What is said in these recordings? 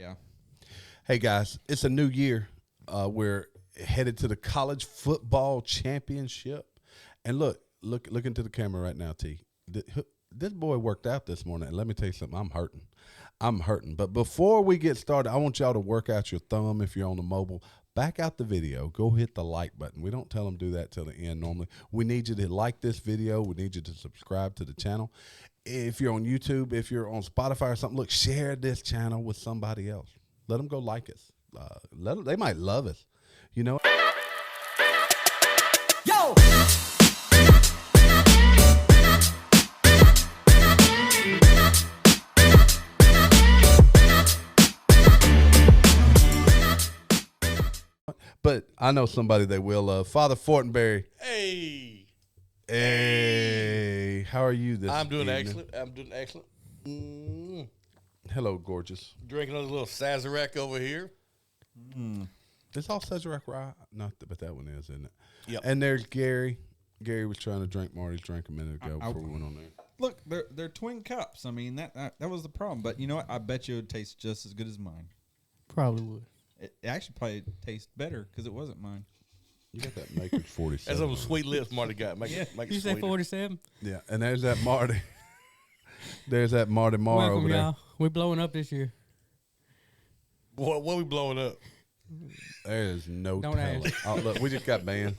Yeah. Hey, guys, it's a new year. We're headed to the college football championship. And look into the camera right now, T. This boy worked out this morning, and let me tell you something. I'm hurting. But before we get started, I want y'all to work out your thumb if you're on the mobile. Back out the video. Go hit the like button. We don't tell them to do that till the end normally. We need you to like this video. We need you to subscribe to the channel. If you're on YouTube, if you're on Spotify or something, look, share this channel with somebody else. Let them go like us. They might love us. You know? Yo! But I know somebody they will love. Father Fortenberry. Hey. How are you this I'm doing evening? excellent. Hello, gorgeous. Drinking a little Sazerac over here. It's all Sazerac, right? But that one is, isn't it? Yep. And there's Gary. Gary was trying to drink Marty's drink a minute ago before we went on there. Look, they're twin cups. I mean, that was the problem. But you know what? I bet you it would taste just as good as mine. Probably would. It actually probably tastes better because it wasn't mine. You got that Maker's 47. That's those sweet lips Marty got. Make it You say sweeter. 47? Yeah, and there's that Marty. There's that Marty Marr Welcome, over there. y'all. We're blowing up this year. What we blowing up? There's no Don't talent. ask. Oh, look, we just got banned.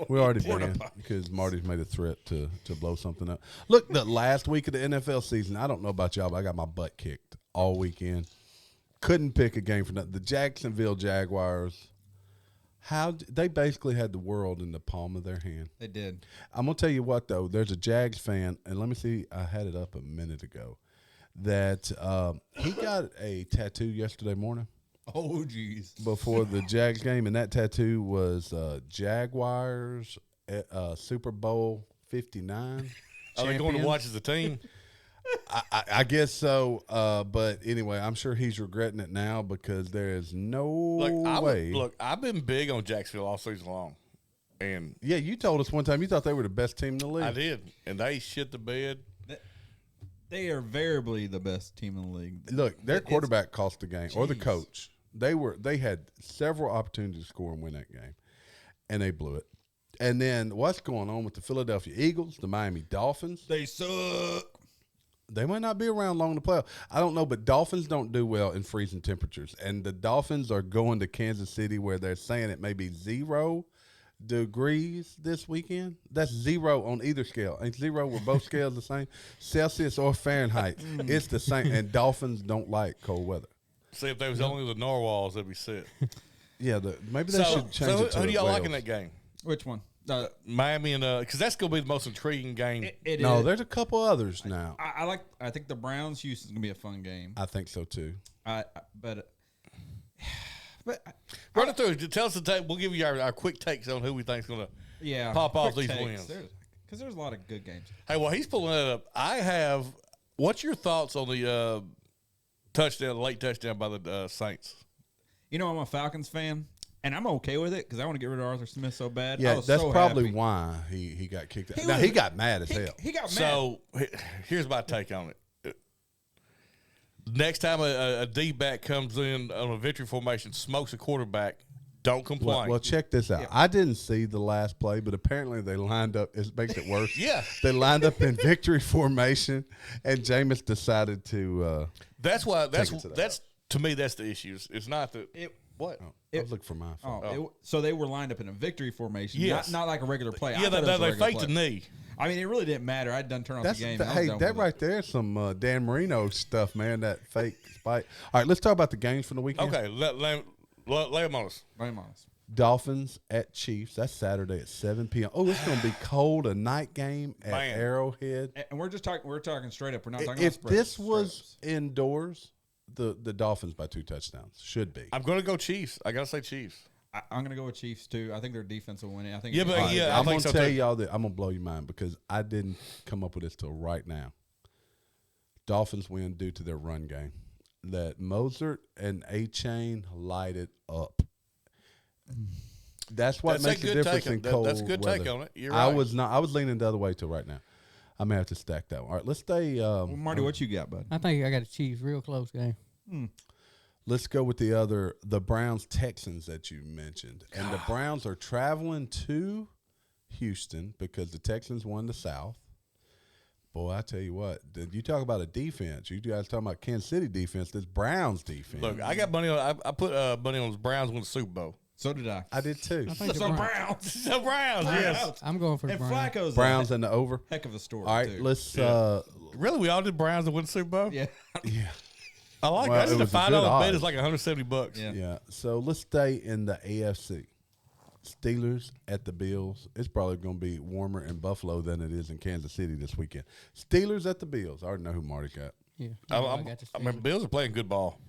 We already banned because Marty's made a threat to blow something up. Look, the last week of the NFL season, I don't know about y'all, but I got my butt kicked all weekend. Couldn't pick a game for nothing. The Jacksonville Jaguars, they basically had the world in the palm of their hand. They did. I'm going to tell you what, though. There's a Jags fan, and let me see. I had it up a minute ago, that he got a tattoo yesterday morning. Oh, jeez. Before the Jags game, and that tattoo was Jaguars Super Bowl 59. Are they going to watch as a team? I guess so, but anyway, I'm sure he's regretting it now because there is no way. Look, I've been big on Jacksonville all season long, and Yeah, you told us one time you thought they were the best team in the league. I did, and they shit the bed. They are variably the best team in the league. Look, their quarterback cost the game, or the coach. They had several opportunities to score and win that game, and they blew it. And then what's going on with the Philadelphia Eagles, the Miami Dolphins? They suck. They might not be around long to play. I don't know, but Dolphins don't do well in freezing temperatures. And the Dolphins are going to Kansas City where they're saying it may be 0 degrees this weekend. That's 0 on either scale. Ain't 0 where both scales the same? Celsius or Fahrenheit. It's the same. And Dolphins don't like cold weather. See, if they was only the Narwhals, they'd be set. Yeah, maybe they should change it to who do y'all Wales. like in that game? Which one? Miami and because that's going to be the most intriguing game. It No, is. there's a couple others now. I think the Browns Houston's gonna be a fun game. I think so too. But Run it through. Tell us the take. We'll give you our quick takes on who we think's going to pop off quick these takes. wins. Because there's a lot of good games. Hey, while he's pulling that up, I have. What's your thoughts on the late touchdown by the Saints? You know, I'm a Falcons fan, and I'm okay with it because I want to get rid of Arthur Smith so bad. I Yeah, was that's so probably happy. why he got kicked out. He Now, was- he got mad as hell. He got mad. So here's my take on it. Next time a D-back comes in on a victory formation, smokes a quarterback, don't complain. Well, check this out. I didn't see the last play, but apparently they lined up. It makes it worse. Yeah. They lined up in victory formation, and Jameis decided to. That's why. Take it to the That's to me. That's the issue. It's not the what. I was looking for my phone. So they were lined up in a victory formation, Yes. not like a regular play. I Yeah, thought it was a they regular faked the play. knee. I mean, it really didn't matter. I'd done turned off That's the game. hey, that right there is some Dan Marino stuff, man. That fake spike. All right, let's talk about the games from the weekend. Okay, lay them on us. I'm honest. Dolphins at Chiefs. That's Saturday at 7 p.m. Oh, it's going to be cold. A night game at Man. Arrowhead. And we're just talking. We're talking straight up. We're not talking If about spreads. this was indoors, the Dolphins by 2 touchdowns should be. I'm going to go Chiefs. I got to say Chiefs. I'm going to go with Chiefs too. I think their defense will win it. I think. Yeah, it'll but be fine. yeah, I I'm think gonna so, tell too. y'all that I'm gonna blow your mind because I didn't come up with this till right now. Dolphins win due to their run game. That Mozart and A-Chain light it up. That's what That's a makes a good difference take. in cold That's a good take weather. on it. You're I right. was leaning the other way till right now. I may have to stack that one. All right, let's stay. Well, Marty, what you got, bud? I think I got a Chiefs real close game. Let's go with the Browns Texans that you mentioned. And the Browns are traveling to Houston because the Texans won the South. Boy, I tell you what, you talk about a defense. You guys talking about Kansas City defense. This Browns defense. Look, I got money on. I put money on the Browns win the Super Bowl. So did I. I did too. I think the So Browns. Browns. The Browns, yes. I'm going for the And Browns. Flacco's Browns a and the over. heck of a story. All right, too. let's. Really, we all did Browns to win the Super Bowl. Yeah. Yeah, I like Well, that. it That's a was a $5 good bet. odds. It's like $170. Yeah. yeah. So let's stay in the AFC. Steelers at the Bills. It's probably going to be warmer in Buffalo than it is in Kansas City this weekend. Steelers at the Bills. I already know who Marty got. Yeah. I got the mean, Steelers. Bills are playing good ball.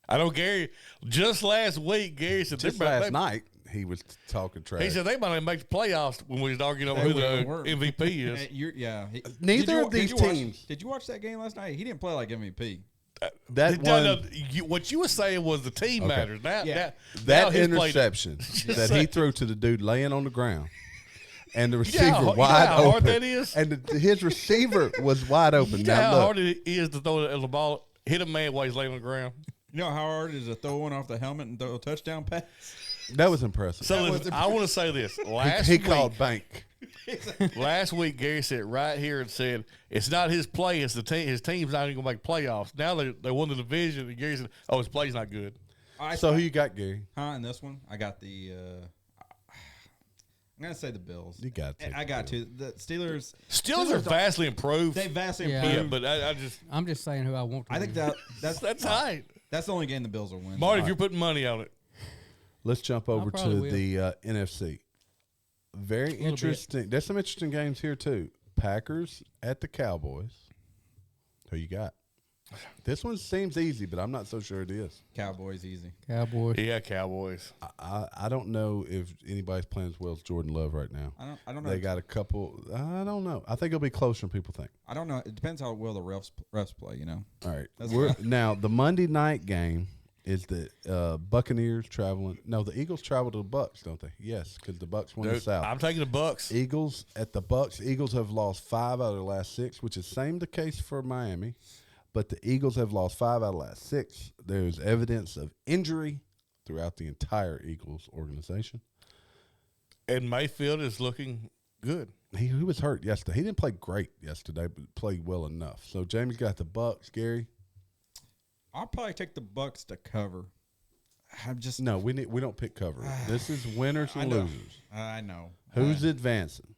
I know Gary. Just last week, Gary said Just they- last night, he was talking trash. He said they might not make the playoffs when we was arguing over Hey, who they the weren't. MVP is. Neither of these teams. Did you watch that game last night? He didn't play like MVP. that No, one, what you were saying was the team Okay. matters. Now, Yeah. now that he's played- interception that he threw to the dude laying on the ground, and the receiver You know how wide hard open, that is? and his receiver was wide open. You know Now how look, hard it is to throw the ball, hit a man while he's laying on the ground. You know how hard it is to throw one off the helmet and throw a touchdown pass? that was impressive. So That listen, was I want to say this. Last he week, called bank. last week, Gary said right here and said it's not his play, it's the team. His team's not even going to make playoffs. Now they won the division, and Gary said, "Oh, his play's not good." So who you got, Gary? in this one, I got the. I'm gonna say the Bills. You got to. I got to. The Steelers. Steelers are vastly improved. They vastly Yeah. improved. Yeah, but I just I'm just saying who I want to I think win. that's that's right. that's the only game the Bills will win. Marty, if you're putting money on it, Let's jump over to probably will. the NFC. Very bit. interesting. There's some interesting games here too. Packers at the Cowboys. Who you got? This one seems easy, but I'm not so sure it is. Cowboys easy. Cowboys. yeah, Cowboys. I don't know if anybody's playing as well as Jordan Love right now. I don't know. They got a couple. I don't know. I think it'll be closer than people think. I don't know. It depends how well the refs play. You know. All right. That's Now, the Monday night game is the Buccaneers traveling. No, the Eagles travel to the Bucks, don't they? Yes, because the Bucks won the Dude, South. I'm taking the Bucks. Eagles at the Bucks. Eagles have lost 5 out of the last 6, which is same the case for Miami. But the Eagles have lost 5 out of the last 6. There's evidence of injury throughout the entire Eagles organization. And Mayfield is looking good. He was hurt yesterday. He didn't play great yesterday, but played well enough. So Jamie's got the Bucks. Gary? I'll probably take the Bucks to cover. I'm just No, we don't pick cover. This is winners I and know. losers. I know. Who's advancing?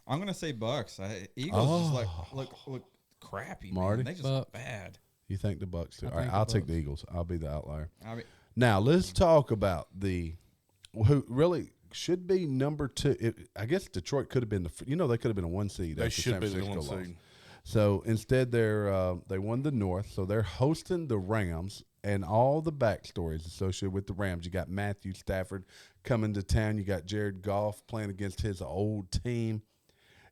I'm gonna say Bucks. Eagles just Oh. look crappy. Marty? Man. They just Bucks. look bad. You think the Bucks too? I All right, think the I'll take Bucks. the Eagles. I'll be the outlier. I mean, Now let's talk about who really should be number 2. I guess Detroit could have been they could have been a 1 seed. They after should San be the Francisco one lost. seed. So instead, they won the North. So they're hosting the Rams, and all the backstories associated with the Rams. You got Matthew Stafford coming to town. You got Jared Goff playing against his old team.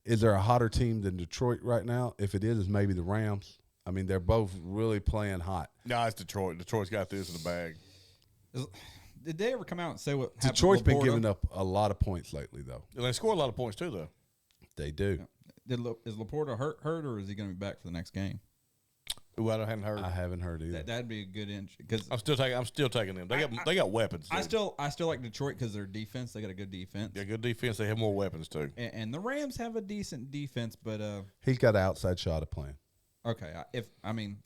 Is there a hotter team than Detroit right now? If it is, it's maybe the Rams. I mean, they're both really playing hot. No, it's Detroit. Detroit's got this in the bag. did they ever come out and say what happened to Detroit's been Laporta? giving up a lot of points lately, though. And they score a lot of points too, though. They do. Is Laporta hurt, or is he going to be back for the next game? Who I hadn't heard. I haven't heard either. That'd be a good inch because I'm still taking them. They got weapons. I dude. still like Detroit because their defense. They got a good defense, They got good defense. They have more weapons too. and the Rams have a decent defense. But He's got an outside shot of playing. okay,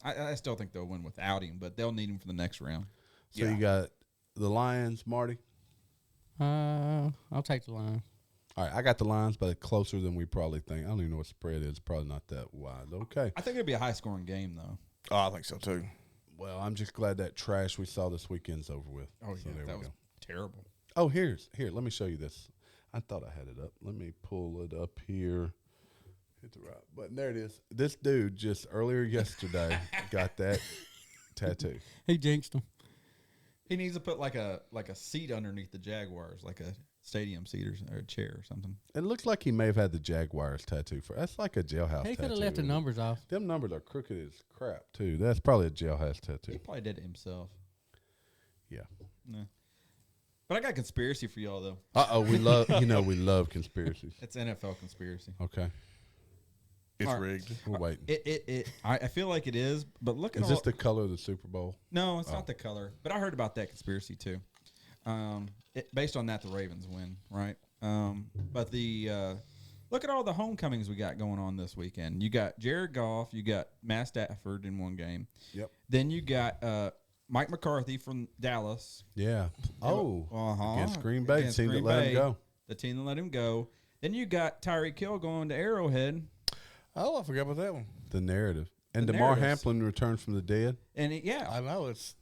I still think they'll win without him, but they'll need him for the next round. So you got the Lions, Marty. I'll take the line. All right, I got the Lions, but closer than we probably think. I don't even know what spread is. Probably not that wide. Okay. I think it'll be a high scoring game though. Oh, I think so too. Well, I'm just glad that trash we saw this weekend's over with. Oh So yeah, there that we was go. terrible. Oh, here. Let me show you this. I thought I had it up. Let me pull it up here. Hit the right button. There it is. This dude just earlier yesterday got that tattoo. He jinxed him. He needs to put like a seat underneath the Jaguars, like a stadium seat or a chair or something. It looks like he may have had the Jaguars tattoo for. That's like a jailhouse tattoo. He could have left the isn't it? numbers off. Them numbers are crooked as crap too. That's probably a jailhouse He tattoo. probably did it himself. Yeah. No. But I got conspiracy for y'all though. We love we love conspiracies. It's NFL conspiracy. Okay. It's All right. rigged. We're waiting. I feel like it is, but look at Is this the color of the Super Bowl? No, it's not the color. But I heard about that conspiracy too. Based on that, the Ravens win, right? But the look at all the homecomings we got going on this weekend. You got Jared Goff, you got Matt Stafford in one game. Yep. Then you got Mike McCarthy from Dallas. Yeah. Oh. Uh-huh. Against Green Bay, Against team that Green let Bay, him go. The team that let him go. Then you got Tyreek Hill going to Arrowhead. Oh, I forgot about that one. The narrative. And The DeMar narratives. Hamlin returned from the dead And I know that's.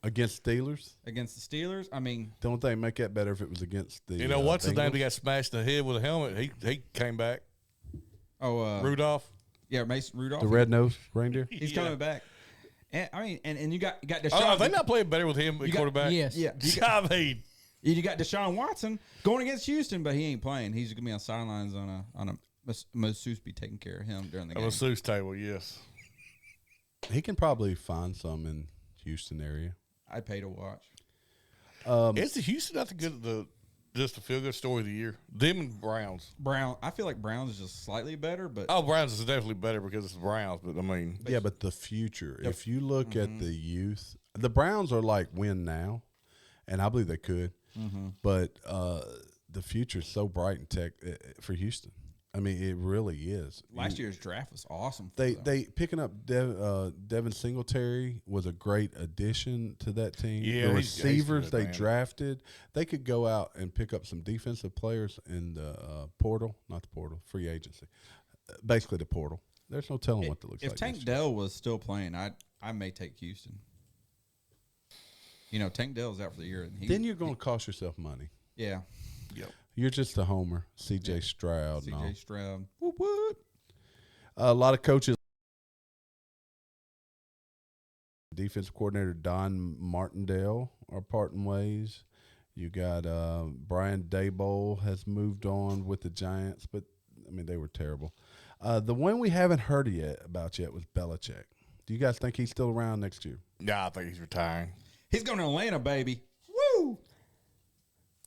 against Steelers. against the Steelers. I mean, Don't they make that better if it was against the You know what's the name Bengals? that got smashed in the head with a helmet? He came back. Rudolph. Yeah, Mason Rudolph. The red-nosed reindeer? He's Yeah. coming back. And I mean, and you got Deshaun. Oh, are they not playing better with him at You got- quarterback? Yes. Yeah, you I mean, got Deshaun Watson going against Houston, but he ain't playing. He's gonna be on sidelines on a masseuse be taking care of him during the on game. a Seuss table, yes. He can probably find some in Houston area. I'd pay to watch. Is the Houston not just the feel good story of the year? Them and Browns. I feel like Browns is just slightly better, but Oh, Browns is definitely better because it's the Browns, but I mean, Yeah, but the future. If you look at the youth, the Browns are like win now, and I believe they could. But the future is so bright in tech for Houston. I mean, it really is. last year's draft was awesome. They picking up Devin Singletary was a great addition to that team. Yeah, the he's receivers good, they man. drafted, they could go out and pick up some defensive players in the free agency, basically the portal. There's no telling what that looks If like. Tank next year. Dell was still playing, I may take Houston. You know, Tank Dell's out for the year. And Then you're going to cost yourself money. yeah, You're just a homer, C.J. Stroud. and all. C.J. Stroud. Whoop, whoop. A lot of coaches. Defensive coordinator Don Martindale are parting ways. You got Brian Daboll has moved on with the Giants, but I mean they were terrible. The one we haven't heard about yet was Belichick. Do you guys think he's still around next year? yeah, I think he's retiring. He's going to Atlanta, baby. Woo!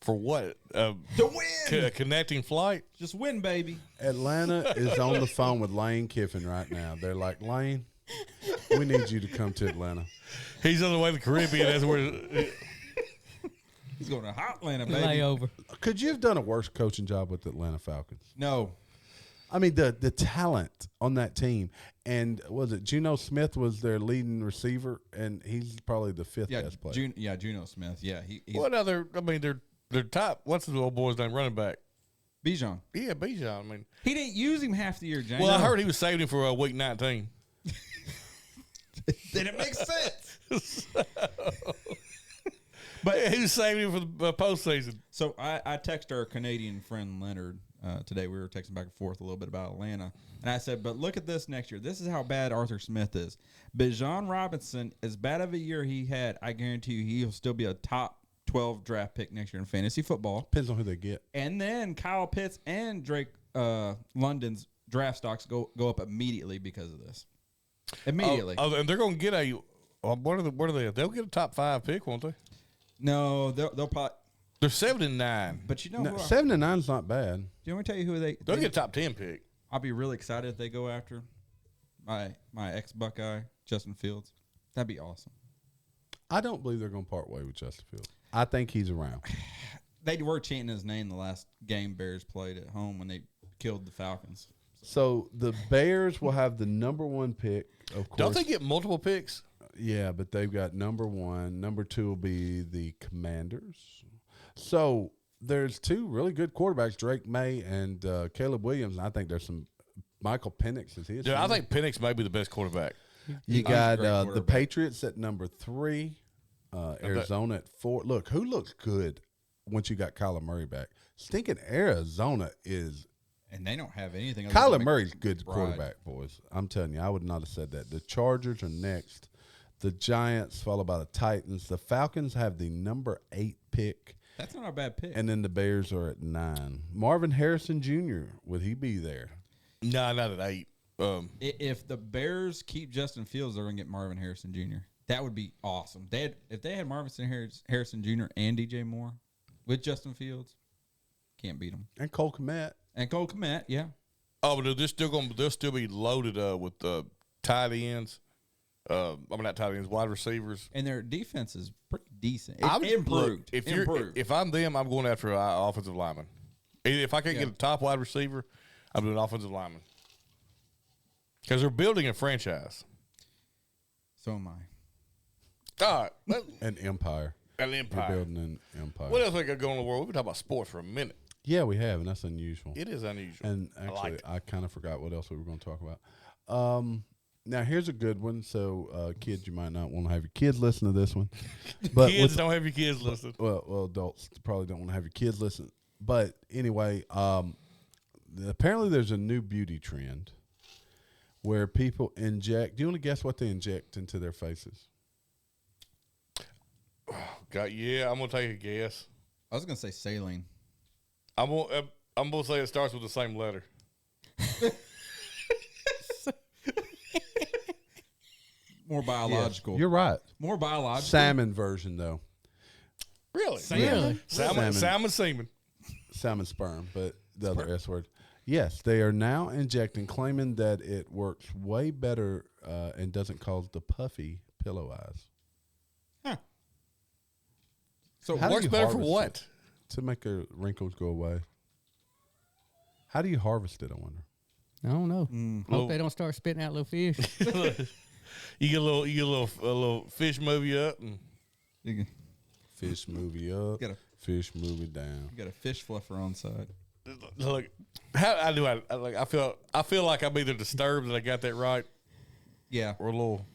For what? To win. A connecting flight? Just win, baby. Atlanta is on the phone with Lane Kiffin right now. They're like, Lane, we need you to come to Atlanta. He's on the way to the Caribbean. That's where. He's going to Atlanta, baby. Layover. Could you have done a worse coaching job with the Atlanta Falcons? No. I mean, the talent on that team. And was it Geno Smith was their leading receiver, and he's probably the fifth Yeah, best player. Juno Smith. Yeah, he's What other? I mean, they're top. What's the old boy's name? Running back. Bijan. Yeah, Bijan. I mean, He didn't use him half the year, James. well, I heard he was saving him for week 19. Then it makes sense. But yeah, he was saving him for the postseason. So I texted our Canadian friend Leonard today. We were texting back and forth a little bit about Atlanta. And I said, but look at this next year. This is how bad Arthur Smith is. Bijan Robinson, as bad of a year he had, I guarantee you he'll still be a top 12 draft pick next year in fantasy football. Depends on who they get. And then Kyle Pitts and Drake London's draft stocks go up immediately because of this. Immediately. Oh, and they're going to get a. What are they? They'll get a top 5 pick, won't they? No, they'll probably. They're 7-9. But you know, No, who 7 to 9 is not bad. do you want me to tell you who They'll get a top 10 pick. I'll be really excited if they go after my ex Buckeye Justin Fields. That'd be awesome. I don't believe they're going to part way with Justin Fields. I think he's around. They were chanting his name the last game Bears played at home when they killed the Falcons. So the Bears will have the number 1 pick, of course. Don't they get multiple picks? Yeah, but they've got number 1. Number 2 will be the Commanders. So there's 2 really good quarterbacks, Drake May and Caleb Williams. And I think there's some Michael Penix is his. Yeah, I think Penix may be the best quarterback. You He's a got great the quarterback. Patriots at number 3, Arizona at 4. Look, who looks good once you got Kyler Murray back? Stinking Arizona is And they don't have anything. other Kyler than Murray's good McBride. quarterback, boys. I'm telling you, I would not have said that. The Chargers are next. The Giants followed by the Titans. The Falcons have the number 8 pick, That's not a bad pick. and then the Bears are at 9. Marvin Harrison Jr., would he be there? No, not at 8. If the Bears keep Justin Fields, they're going to get Marvin Harrison Jr. That would be awesome. If they had Marvin Harrison Jr. and DJ Moore with Justin Fields, can't beat them. And Cole Kmet. And Cole Kmet, yeah. Oh, but they'll still be loaded with tight ends. Not tight ends, wide receivers. And their defense is pretty decent. I'm Improved. Look, if I'm them, I'm going after an offensive lineman. If I can't get a top wide receiver, I'm doing offensive lineman. Because they're building a franchise. So am I. All right. An empire. An empire. We're building an empire. What else we got going in the world? We've been talking about sports for a minute. Yeah, we have, and that's unusual. It is unusual. And actually, I kind of forgot what else we were going to talk about. Now, here's a good one. So, kids, you might not want to have your kids listen to this one. But kids don't have your kids listen. Well, adults probably don't want to have your kids listen. But anyway, apparently there's a new beauty trend where people inject. Do you want to guess what they inject into their faces? God, yeah, I'm gonna take a guess. I was gonna say saline. I'm gonna say it starts with the same letter. More biological. Yes, you're right. More biological. Salmon version though. Really? Really? Salmon semen. Salmon sperm, but the other S word. Yes, they are now injecting, claiming that it works way better and doesn't cause the puffy pillow eyes. Huh. So How do works you better for harvest what? it? To make their wrinkles go away. How do you harvest it, I wonder? I don't know. Hope they don't start spitting out little fish. You get a little fish movie up, and you Fish movie up, fish movie down. got a fish fluffer on side. look. How I feel like I'm either disturbed that I got that right, Yeah, or a little.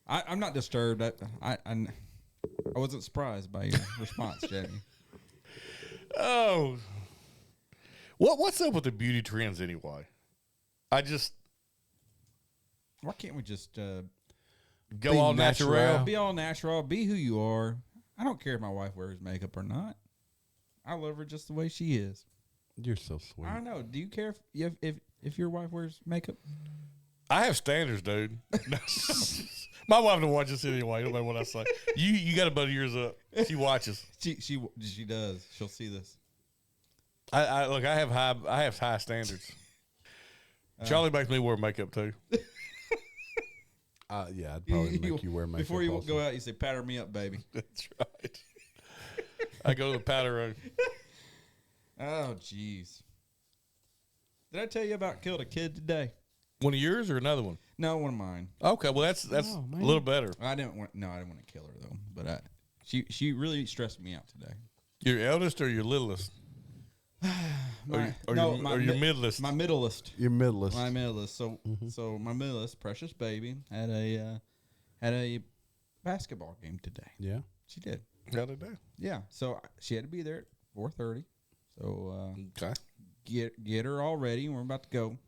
I'm not disturbed. I wasn't surprised by your response, Jamie. Oh, what's up with the beauty trends anyway? Why can't we just Go all natural. be all natural? Be who you are. I don't care if my wife wears makeup or not. I love her just the way she is. You're so sweet. I don't know. Do you care if your wife wears makeup? I have standards, dude. My wife don't watch this anyway. No matter what I say, you got about yours up. She watches. She does. She'll see this. I have high standards. Charlie makes me wear makeup too. Yeah, I'd probably make you wear makeup. Before you also. go out, you say, "Powder me up, baby." That's right. I go to the powder room. Oh, jeez. Did I tell you about killed a kid today? One of yours or another one? No, one of mine. Okay, well that's Oh, a man. little better. I didn't want to kill her though. But she really stressed me out today. Your eldest or your littlest? Or your middlest? My middlest. Your middlest. My middlest. So my middlest, precious baby, had a basketball game today. Yeah. She did. How did that? Yeah. So she had to be there at 4:30. So Okay. get her all ready, and we're about to go.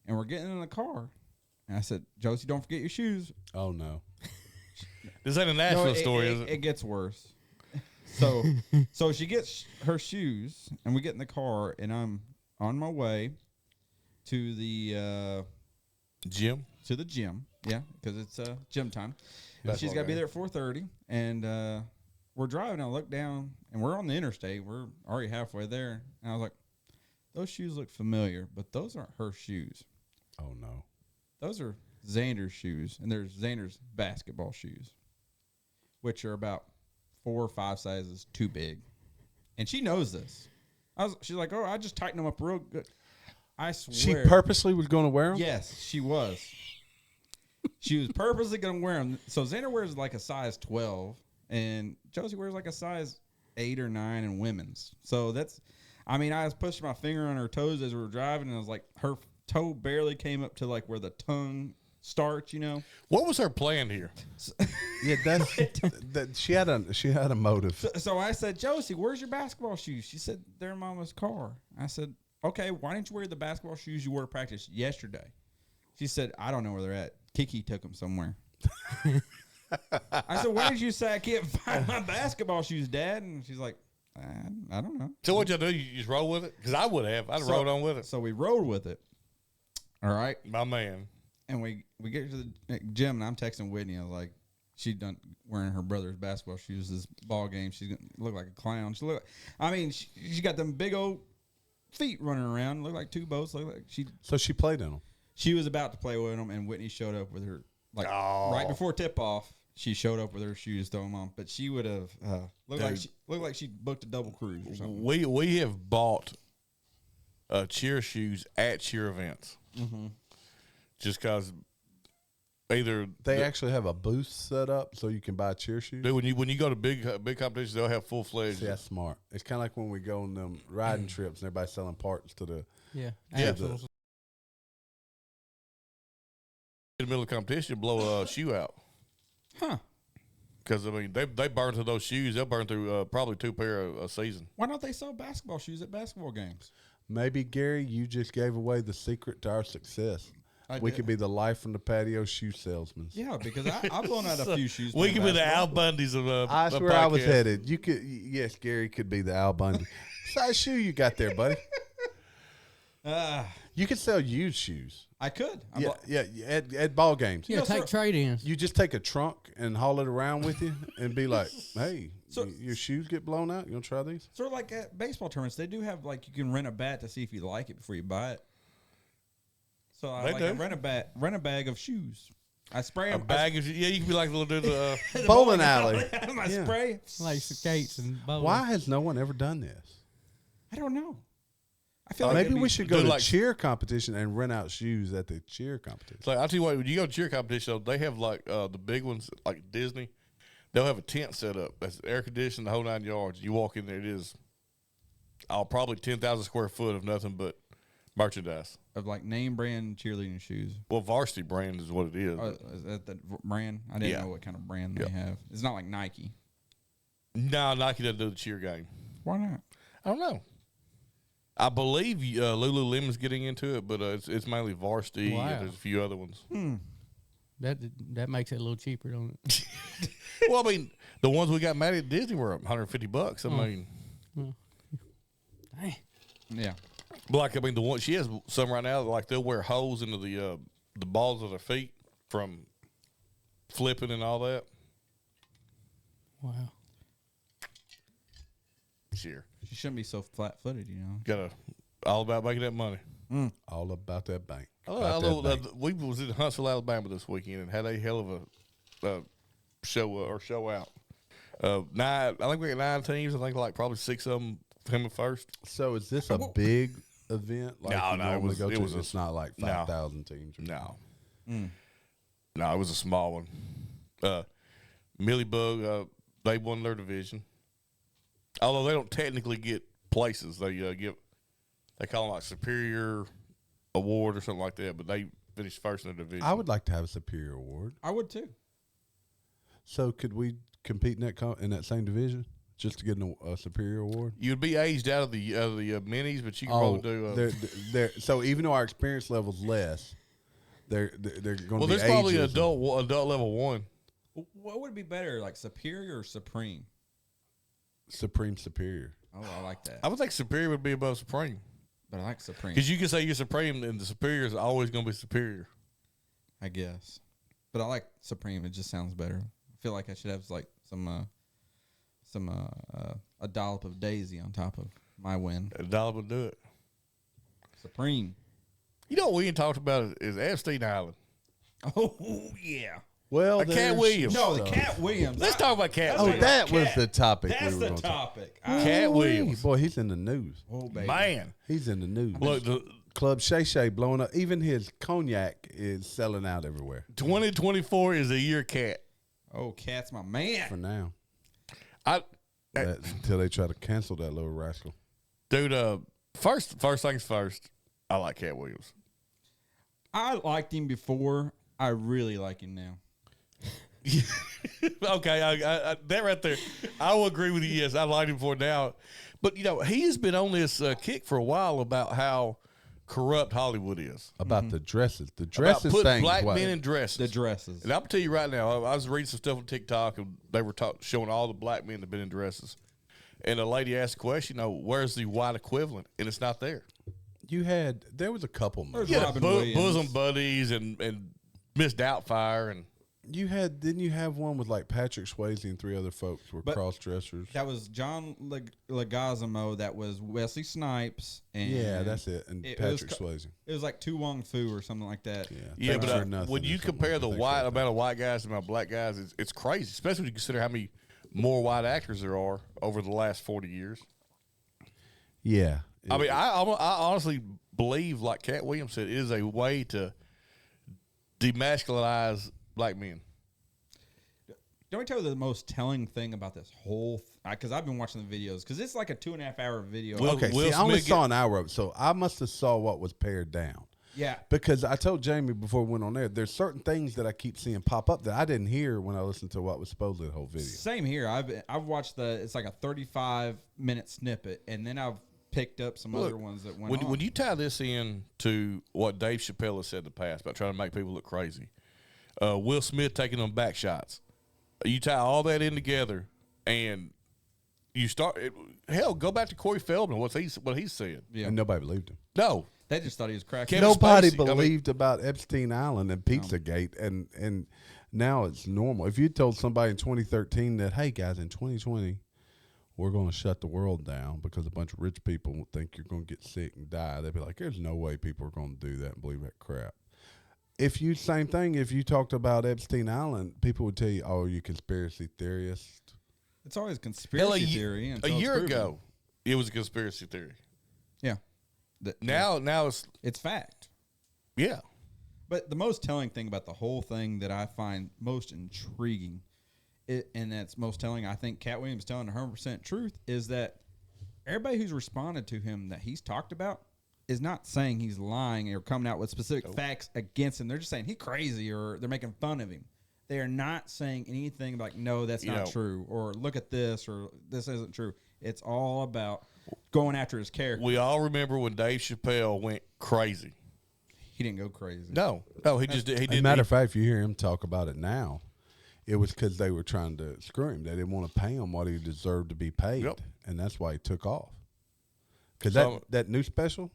And we're getting in the car. And I said, Josie, don't forget your shoes. Oh no. This ain't a Nashville story, is It it? gets worse. So she gets her shoes, and we get in the car, and I'm on my way to the Jim? gym. Yeah, because it's gym time. That's She's all got to be right. there at 4:30, and we're driving. I look down, and we're on the interstate. We're already halfway there, and I was like, "Those shoes look familiar, but those aren't her shoes. Oh no. Those are Xander's shoes, and there's Xander's basketball shoes, which are about 4 or 5 sizes too big." And she knows this. She's like, "Oh, I just tightened them up real good." I swear. She purposely was going to wear them? Yes, she was. She was purposely going to wear them. So Xander wears like a size 12, and Josie wears like a size 8 or 9 in women's. So I was pushing my finger on her toes as we were driving, and I was like, her toe barely came up to like where the tongue starts, you know? What was her plan here? Yeah, she had a motive. So I said, Josie, where's your basketball shoes? She said, they're in Mama's car. I said, okay, why didn't you wear the basketball shoes you wore to practice yesterday? She said, I don't know where they're at. Kiki took them somewhere. I said, why did you say I can't find my basketball shoes, Dad? And she's like, I don't know. So what y'all do? You just roll with it? Because I would have. I'd have rolled on with it. So we rode with it. All right. My man. And we get to the gym, and I'm texting Whitney. I was like, she done wearing her brother's basketball shoes this ball game. She's going to look like a clown. She got them big old feet running around. Looked like two boats. Looked like So she played in them. she was about to play with them, and Whitney showed up with her right before tip off. She showed up with her shoes to them on, but she would have looked like she booked a double cruise or something. We have bought cheer shoes at cheer events, just because either They actually have a booth set up so you can buy cheer shoes. dude, when you go to big competitions, they'll have full fledged. See, that's smart. It's kind of like when we go on them riding trips and everybody's selling parts to the. Yeah. In the middle of competition, blow a shoe out. Huh? Because I mean, they burn through those shoes. They'll burn through probably 2 pair a season. Why don't they sell basketball shoes at basketball games? Maybe, Gary, you just gave away the secret to our success. We did. could be the life from the patio shoe salesman. Yeah, because I've blown out a few shoes. We playing could be the Al basketball. Bundys of That's a where I was podcast. headed. You could, yes, Gary could be the Al Bundy. Size shoe you got there, buddy? You could sell used shoes. I could. Yeah, at ball games. Yeah, take trade-ins. You just take a trunk and haul it around with you and be like, hey, your shoes get blown out. You want to try these? Sort of like at baseball tournaments, they do have like you can rent a bat to see if you like it before you buy it. So I rent a bag of shoes. I spray A them. bag of you can be like the little dude. Bowling alley. I Yeah. spray. Like skates and bowling. Why has no one ever done this? I don't know. I feel like Maybe it'd we be- should go do to like- cheer competition and rent out shoes at the cheer competition. It's like I'll tell you what, when you go to cheer competition, they have like the big ones like Disney. They'll have a tent set up that's air conditioned, the whole 9 yards. You walk in there, it is probably 10,000 square foot of nothing but merchandise. of like name brand cheerleading shoes. Well, Varsity brand is what it is. Is that the brand? I didn't Yeah. know what kind of brand they have. It's not like Nike. No, Nike doesn't do the cheer game. Why not? I don't know. I believe Lululemon's getting into it, but it's mainly Varsity. Wow. And there's a few other ones. That makes it a little cheaper, don't it? Well, I mean, the ones we got mad at Disney were $150. I mean, Dang. Yeah. like I mean, the one she has some right now. Like they'll wear holes into the balls of their feet from flipping and all that. Wow. Cheer. She shouldn't be so flat footed, you know. Got all about making that money. All about that bank. We was in Huntsville, Alabama this weekend and had a hell of a show out. I think we got 9 teams. I think like probably 6 of them coming first. So is this a big event? Like No, you no, normally it was- go it to? was a- It's not like no. 5,000 teams. No. No, it was a small one. Millibug, they won their division. Although they don't technically get places. They call them like Superior Award or something like that, but they finished first in their division. I would like to have a superior award. I would too. So could we compete in that same division just to get a superior award? You'd be aged out of the minis, but you can probably do. So even though our experience level's less, they're going to Well, be there's probably an ages. adult level 1. What would be better, like superior or supreme? Supreme superior. Oh, I like that. I would think Superior would be above Supreme. But I like supreme, Because you can say you're Supreme, and the Superior is always going to be Superior. I guess. But I like supreme. It just sounds better. I feel like I should have like a dollop of Daisy on top of my win. A dollar would do it. Supreme. You know what we ain't talked about is Epstein Island. Oh yeah. Well, Cat Williams. No, the Cat Williams. Let's talk about Cat Oh, Williams. that was the topic. That's we were the gonna talk. topic. Cat Williams. Boy, he's in the news. Oh baby. Man. He's in the news. Look, the Club Shay Shay blowing up. Even his cognac is selling out everywhere 2024 is a year Cat. Oh, Cat's my man. for now. Dude, Until they try to cancel that little rascal. first things first, I like Cat Williams. I liked him before. I really like him now. Okay, I, that right there, I will agree with you. Yes, I like him for now, but you know he has been on this kick for a while about how corrupt Hollywood is. About the dresses. The About dresses putting thing. black is what- men in dresses. The dresses. And I'll tell you right now, I was reading some stuff on TikTok, and they were showing all the black men that have been in dresses. And a lady asked the question, where's the white equivalent? And it's not there. there was a couple. There's movies. Robin Williams. Bosom Buddies and Miss Doubtfire and Didn't you have one with like Patrick Swayze and 3 other folks were cross dressers? That was John Leguizamo. That was Wesley Snipes. And Yeah, that's it. And Patrick Swayze. It was like Tu Wong Fu or something like that. Yeah, but when you compare the amount of white guys to the amount of black guys, it's crazy, especially when you consider how many more white actors there are over the last 40 years. Yeah. I mean, I honestly believe, like Cat Williams said, it is a way to demasculinize black men. Don't we tell you the most telling thing about this whole because I've been watching the videos because it's like a 2.5 hour video. I only saw an hour of it, so I must have saw what was pared down. Yeah. Because I told Jamie before we went on there, there's certain things that I keep seeing pop up that I didn't hear when I listened to what was supposedly the whole video. Same here. I've watched it's like a 35-minute snippet, and then I've picked up some other ones that went on. When you tie this in to what Dave Chappelle has said in the past about trying to make people look crazy, Will Smith taking them back shots, you tie all that in together, and you start. Go back to Corey Feldman. What he said. Yeah. And nobody believed him. No, they just thought he was cracking. Nobody believed about Epstein Island and Pizzagate, and now it's normal. If you told somebody in 2013 that, hey guys, in 2020 we're going to shut the world down because a bunch of rich people think you're going to get sick and die, they'd be like, there's no way people are going to do that and believe that crap. If you talked about Epstein Island, people would tell you, oh, you conspiracy theorist. It's always conspiracy theory. A year ago, it was a conspiracy theory. Yeah. Now it's fact. Yeah. But the most telling thing about the whole thing that I find most intriguing, and that's most telling, I think Cat Williams telling 100% truth, is that everybody who's responded to him that he's talked about is not saying he's lying or coming out with specific facts against him. They're just saying he's crazy or they're making fun of him. They are not saying anything like, no, that's not true, or look at this, or this isn't true. It's all about going after his character. We all remember when Dave Chappelle went crazy. He didn't go crazy. No, he just did. As a matter of fact, if you hear him talk about it now, it was because they were trying to screw him. They didn't want to pay him what he deserved to be paid, and that's why he took off. Because that new special,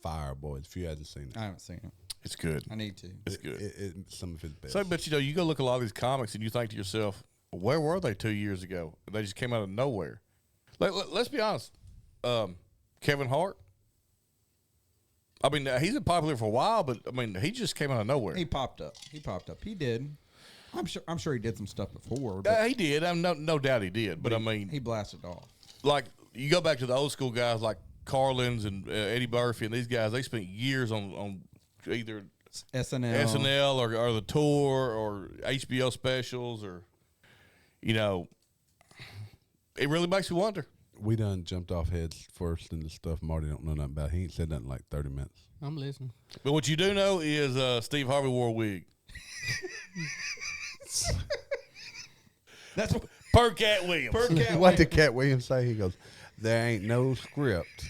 fire, boys. If you haven't seen it, I haven't seen it. It's good. I need to. It's good. Some of his best. So, but you go look at a lot of these comics and you think to yourself, where were they 2 years ago? They just came out of nowhere. Let's be honest. Kevin Hart. I mean, he's been popular for a while, but I mean, he just came out of nowhere. He popped up. He did. I'm sure he did some stuff before. But he did. No doubt he did. But I mean, he blasted off. Like you go back to the old school guys like Carlins and Eddie Murphy and these guys. They spent years on either SNL or the tour or HBO specials, or it really makes you wonder. We done jumped off heads first in the stuff Marty don't know nothing about. He ain't said nothing in like 30 minutes. I'm listening. But what you do know is Steve Harvey wore a wig. That's per Cat Williams. What did Cat Williams say? He goes, there ain't no script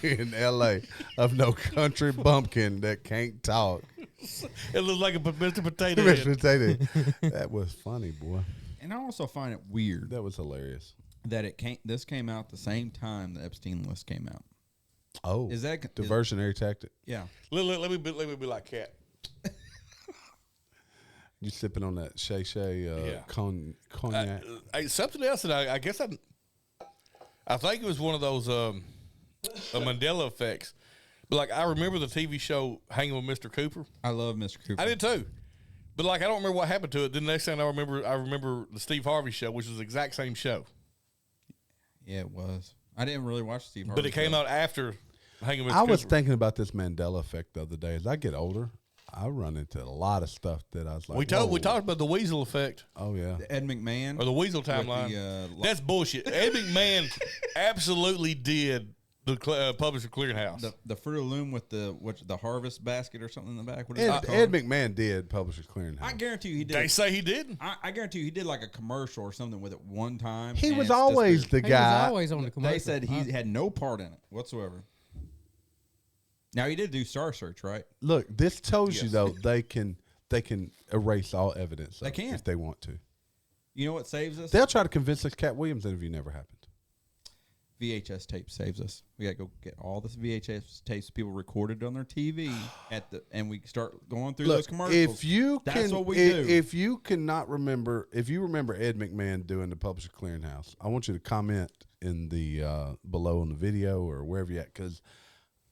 in L.A. of no country bumpkin that can't talk. It looks like a Mr. Potato Head. Mr. Potato. That was funny, boy. And I also find it weird. That was hilarious. That this came out the same time the Epstein list came out. Oh, is that diversionary tactic? Yeah. Let me be like Cat. You sipping on that Shay cognac? Something else that I guess I think it was one of those Mandela effects. But like I remember the TV show Hanging with Mr. Cooper. I love Mr. Cooper. I did too. But like I don't remember what happened to it. Then the next thing I remember the Steve Harvey show, which was the exact same show. Yeah, it was. I didn't really watch Steve Harvey. But it came out after Hanging with Mr. I Cooper. was thinking about this Mandela effect the other day. As I get older, I run into a lot of stuff that I was like, we talked about the Weasel effect. Oh yeah, the Ed McMahon or the Weasel timeline. That's bullshit. Ed McMahon absolutely did the Publisher Clearinghouse. The Fruit of the Loom with the harvest basket or something in the back. What is Ed McMahon did Publisher Clearinghouse. I guarantee you he did. They say he didn't. I guarantee you he did like a commercial or something with it one time. He was always the guy. He was always on the commercial. They said he had no part in it whatsoever. Now he did do Star Search, right? Look, this tells you though they can erase all evidence. They can if they want to. You know what saves us? They'll try to convince us Cat Williams interview never happened. VHS tape saves us. We got to go get all this VHS tapes people recorded on their TV and we start going through those commercials. That's what we do. If you cannot remember, if you remember Ed McMahon doing the Publisher Clearinghouse, I want you to comment in the below in the video or wherever you're at, because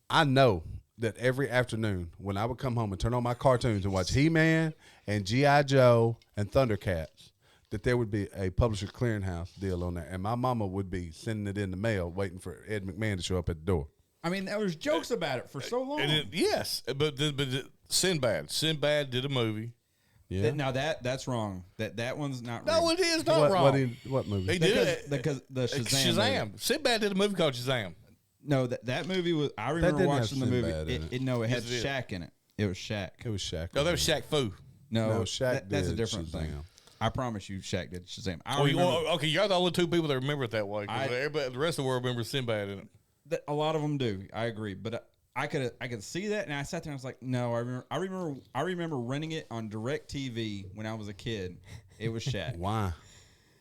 I know that every afternoon when I would come home and turn on my cartoons and watch He-Man and G.I. Joe and Thundercats, that there would be a Publisher Clearinghouse deal on there, and my mama would be sending it in the mail, waiting for Ed McMahon to show up at the door. I mean, there was jokes about it for so long. Yes, but Sinbad did a movie. Yeah. Now that's wrong. That one's not. No, real. it is not wrong. What movie? He did it because the Shazam. Movie. Sinbad did a movie called Shazam. No, that movie was. I remember watching the movie. It had Yes, it Shaq in it. It was Shaq. It was Shaq. No, that was Shaq Fu. No, Shaq. That's a different Shazam. thing. I promise you, Shaq did Shazam. Okay, you're the only two people that remember it that way. Everybody, the rest of the world remembers Sinbad in it. A lot of them do. I agree, but I could see that, and I sat there and I was like, no, I remember renting it on DirecTV when I was a kid. It was Shaq. Why?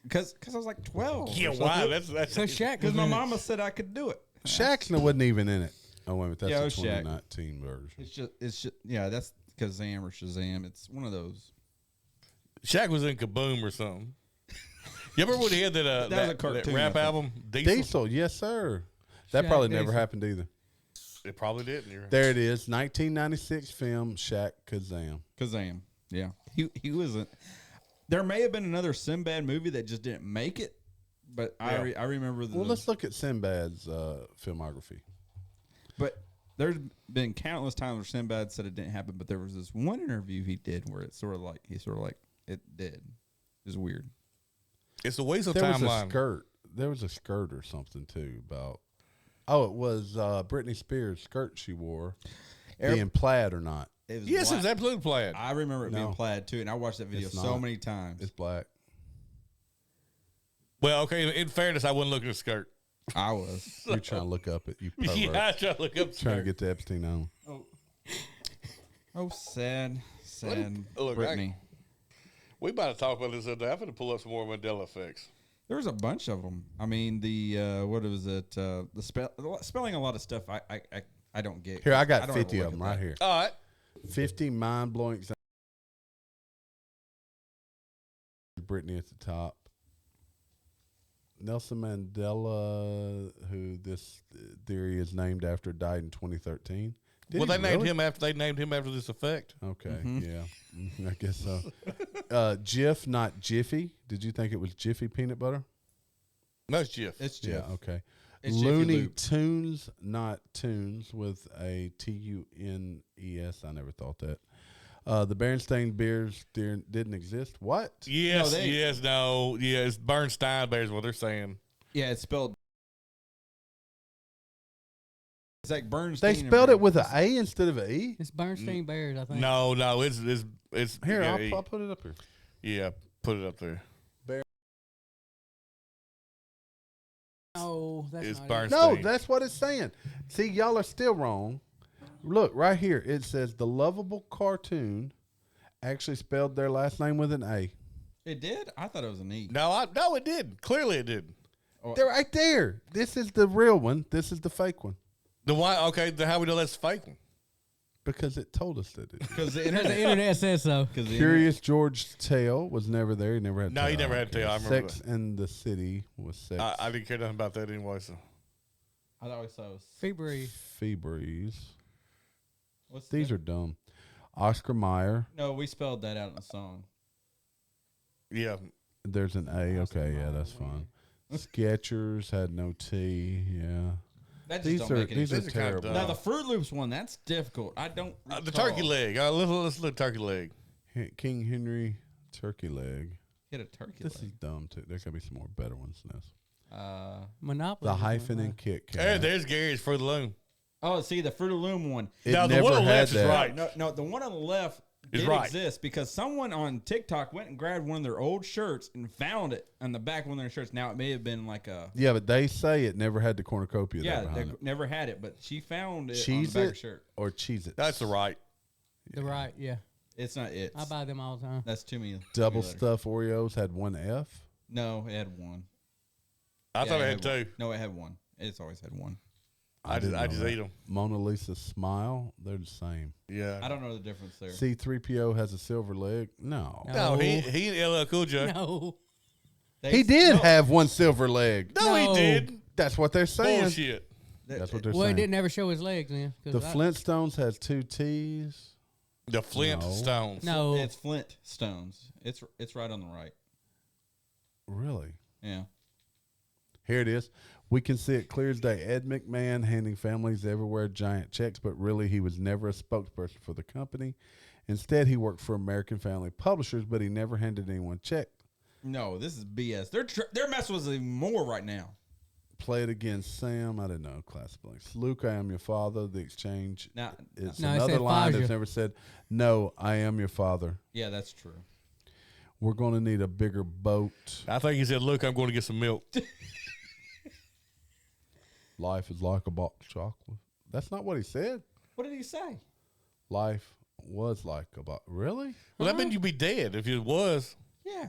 Because I was like 12. Yeah, why? That's So Shaq. Because my mama said I could do it. Shaq wasn't even in it. Oh wait a minute, that's Yeah, the 2019 version. It's just yeah, that's Kazam or Shazam. It's one of those. Shaq was in Kaboom or something. You remember when he had that was a cartoon, that rap album? Diesel, yes sir. That Shaq probably Diesel. never happened either. It probably didn't. There it is, 1996 film Shaq Kazam. Kazam. Yeah, he wasn't. There may have been another Sinbad movie that just didn't make it, but I remember. Well, let's look at Sinbad's filmography. But there's been countless times where Sinbad said it didn't happen, but there was this one interview he did where it sort of like it did. It was weird. It's a waste of There was timeline. a skirt. There was a skirt or something too about. Oh, it was Britney Spears' skirt she wore, being plaid or not. It was Yes, black. it was absolutely plaid. I remember it being plaid too, and I watched that video It's so not. many times. It's black. Well, okay, in fairness, I wasn't looking at the skirt. I was. You're trying to look up it. You pervert. Yeah, I tried to look up the Trying to skirt. get to Epstein on. Oh, sad, Look, Brittany. We about to talk about this other day. I'm going to pull up some more Mandela effects. There was a bunch of them. I mean, the what was it? The spelling a lot of stuff. I don't get. Here, I got don't 50 ever of look them at right that. here. All right. 50 mind-blowing examples. Brittany at the top. Nelson Mandela, who this theory is named after, died in 2013. Well, they named him after this effect. Okay, yeah, I guess so. Jif, not Jiffy. Did you think it was Jiffy peanut butter? No, it's Jif. It's Jif. Yeah, okay. It's Jiffy Looney Lube. Tunes, not Tunes, with a Tunes. I never thought that. The Berenstain Bears didn't exist. What? Yes, it's Bernstein Bears. What they're saying. Yeah, it's spelled. It's like They Bernstein. spelled it with an A instead of an E? It's Bernstein Bears, I think. No, it's Here, yeah, I'll put it up here. Yeah, put it up there. No, that's It's not Bernstein. No, that's what it's saying. See, y'all are still wrong. Look, right here. It says the lovable cartoon actually spelled their last name with an A. It did. I thought it was an E. No, it did. Clearly, it did. They're right there. This is the real one. This is the fake one. The why? Okay, how we know that's fake one? Because it told us that. Because the Because the internet. internet says so. Because the Curious George's tail was never there. He never had. No, tail. he never had tail. I remember Sex in the City was sex. I didn't care nothing about that anyway. So I always thought it was. February. Feebreeze. What's These are dumb. Oscar Mayer. No, we spelled that out in the song. yeah, There's an A. Okay, yeah, that's fine. Skechers had no T. Yeah. That just These don't are make any these are sense. These are kinda terrible. dumb. Now the Fruit Loops one, that's difficult. I don't. the recall. turkey leg. Let's look turkey leg. King Henry turkey leg. Hit a turkey This leg. is dumb too. There's gotta be some more better ones than this. Monopoly. The is hyphen one, and Kit Kat. Hey, there's Gary's Fruit Loom. Oh, see the Fruit of Loom one. It Now, the never one on the had left is that. right. No, the one on the left Is did right. exist because someone on TikTok went and grabbed one of their old shirts and found it on the back of one of their shirts. Now it may have been like a Yeah, but they say it never had the cornucopia. yeah, there they behind it. never had it, but she found it on the Cheese back of it the shirt. or cheese it. That's the right. The right, yeah. It's not it. I buy them all the time. That's too many. Double letters. stuff Oreos had one F. No, it had one. I Yeah, thought it had two. one. No, it had one. It's always had one. I just didn't know eat that. them. Mona Lisa's smile, they're the same. Yeah. I don't know the difference there. C-3PO has a silver leg. No. No, he and LL Cool J. No. He did have one silver leg. No, he No. did. That's what they're saying. Bullshit. That's what they're Well, it saying. didn't ever show his legs then. The Flintstones has 2 T's. The Flintstones. No. It's Flint Stones. It's right on the right. Really? Yeah. Here it is. We can see it clear as day. Ed McMahon handing families everywhere giant checks, but really he was never a spokesperson for the company. Instead, he worked for American Family Publishers, but he never handed anyone a check. No, this is BS. They're messing with us even more right now. Play it again, Sam. I didn't know. Class blanks. Luke, I am your father. The exchange Now, is No, it another said line that's Faja. never said, no, I am your father. yeah, that's true. We're going to need a bigger boat. I think he said, "Look, I'm going to get some milk." Life is like a box of chocolate. That's not what he said. What did he say? Life was like a box. Really? Well, that meant you'd be dead if it was. Yeah.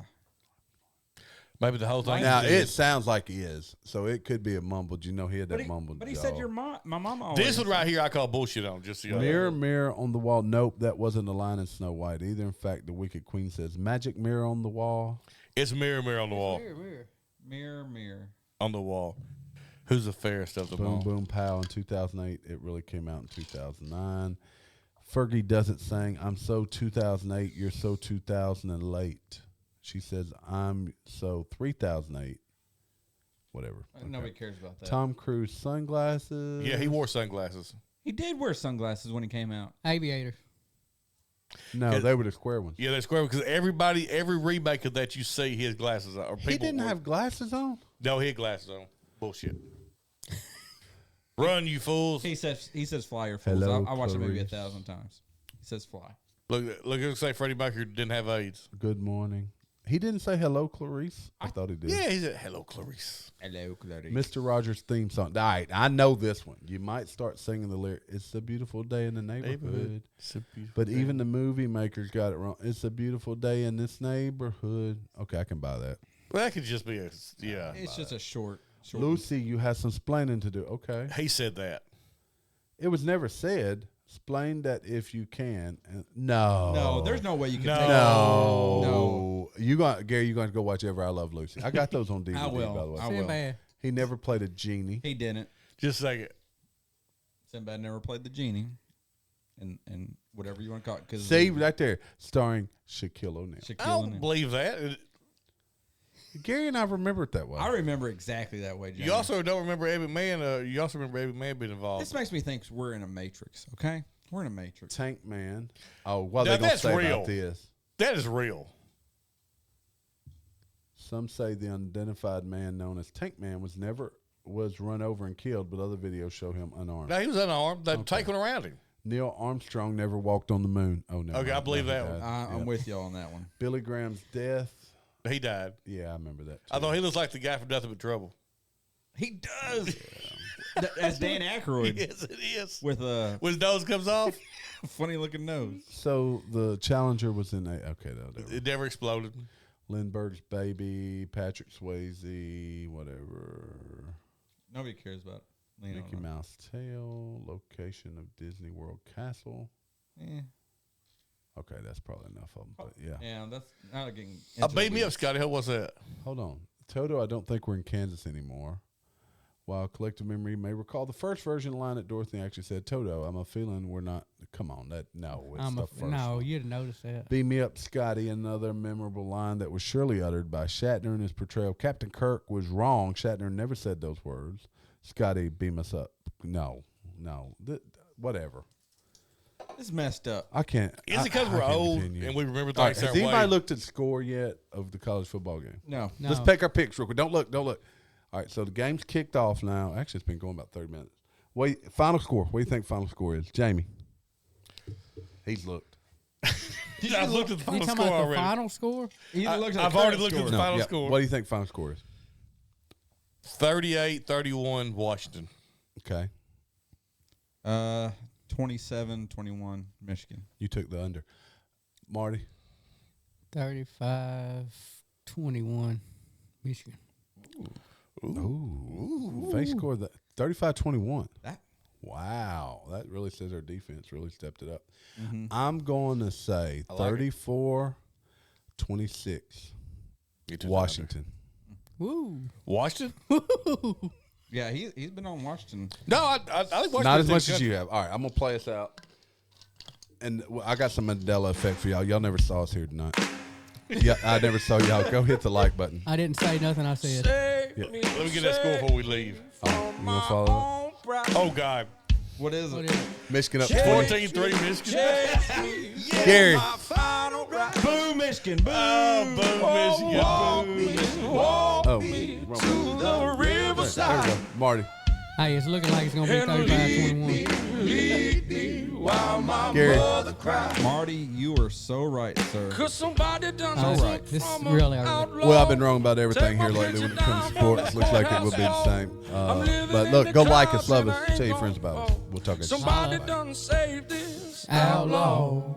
Maybe the whole thing. Now, is it dead. sounds like he is. So it could be a mumbled. You know, he had that But he, mumbled but he jaw. said my mom always. This one right here, I call bullshit on. Just so you know. Mirror, mirror on the wall. Nope, that wasn't a line in Snow White either. In fact, the Wicked Queen says, magic mirror on the wall. It's mirror, mirror on the wall. Mirror, mirror. On the wall. Who's the fairest of them Boom, all? boom, pow in 2008. It really came out in 2009. Fergie does it saying, I'm so 2008, you're so 2000 and late. She says, I'm so 3008. Whatever. Nobody cares about that. Tom Cruise sunglasses. Yeah, he wore sunglasses. He did wear sunglasses when he came out. Aviator. No, they were the square ones. Yeah, they're square because every remake of that you see, he has glasses on. Or He people didn't wore- have glasses on? No, he had glasses on. Bullshit. Run, you fools! He says fly or fools. Hello, I watched the movie Clarice. 1,000 times. He says fly. Look, it looks like Freddie Baker didn't have AIDS. Good morning. He didn't say hello, Clarice. I thought he did. Yeah, he said, "Hello, Clarice." Hello, Clarice. Mr. Rogers' theme song. All right, I know this one. You might start singing the lyric. It's a beautiful day in the neighborhood. It's a beautiful But day. even the movie makers got it wrong. It's a beautiful day in this neighborhood. Okay, I can buy that. Well, that could just be a yeah. It's just a short. Lucy, you have some splaining to do. Okay. He said that. It was never said. Explain that if you can. No. No, there's no way you can No. take No. No. You got Gary, you're going to go watch Ever I Love Lucy. I got those on DVD, I will. by the way. I will. Sinbad. He never played a genie. He didn't. Just like it. Sinbad never played the genie. And whatever you want to call it. 'Cause See, right there, starring Shaquille O'Neal. I Shaquille don't O'Neal. believe that. Gary and I remember it that way. I remember exactly that way, Jamie. You also don't remember Ed McMahon. You also remember Ed McMahon being involved. This makes me think we're in a matrix, okay? We're in a matrix. Tank Man. Oh, what Now, are they going to that's say real. about this? That is real. Some say the unidentified man known as Tank Man was run over and killed, but other videos show him unarmed. No, he was unarmed. They take one around him. Neil Armstrong never walked on the moon. Oh, no. Okay, I believe that one. I'm with y'all on that one. Billy Graham's death. He died. Yeah, I remember that. I thought he looks like the guy from Nothing But Trouble. He does. That's Dan Aykroyd Yes, it is. with a When his nose comes off, funny looking nose. So the Challenger was in a. Okay, it never exploded. Lindbergh's baby, Patrick Swayze, whatever. Nobody cares about Leonardo. Mickey Mouse tail, location of Disney World Castle. Yeah. Okay, that's probably enough of them. But yeah, Yeah, that's not getting. Beat me up, Scotty. How was that? hold on. Toto, I don't think we're in Kansas anymore. While collective memory may recall the first version line that Dorothy actually said, Toto, I'm a feeling we're not. Come on, it's the first No, one. you'd have noticed that. Beam me up, Scotty. Another memorable line that was surely uttered by Shatner in his portrayal. Captain Kirk was wrong. Shatner never said those words. Scotty, beam us up. No. Whatever. It's messed up. I can't. Is it because we're I can't old continue. and we remember All right, things has certain anybody way? looked at the score yet of the college football game? No. No. Let's pick our picks real quick. Don't look. All right, so the game's kicked off now. Actually, it's been going about 30 minutes. Final score. What do you think final score is? Jamie. He's looked. I looked at the You final talking score about the already. final score? I've already looked at the final Yeah, score. what do you think final score is? 38-31 Washington. Okay. 27-21 Michigan. You took the under. Marty. 35-21 Michigan. Ooh. They scored that 35-21. That Wow. That really says our defense really stepped it up. Mm-hmm. I'm going to say I like it. 34-26. Get to Washington. Woo. Washington? yeah, he's been on Washington. No, I think Washington. Not as much as you have. All right, I'm going to play us out. And I got some Mandela Effect for y'all. Y'all never saw us here tonight. Yeah, I never saw y'all. Go hit the like button. I didn't say nothing. I said. Yeah. Let me get that score before we leave. Oh, you going to follow up? Oh, God. What is What it? is it? Michigan up 14-3 Michigan. Gary. Boo, Michigan! Boo! Oh, boo, Michigan. Boo. Oh, wrong one. There we go. Marty. Hey, it's looking like it's gonna be 35-21. Gary. Marty, you are so right, sir. Right. This is really our. Well, I've been wrong about everything here lately when it comes to sports. Looks like it will be the same. But look, go like us, love us, tell your friends about us. We'll talk to you. Outlaw.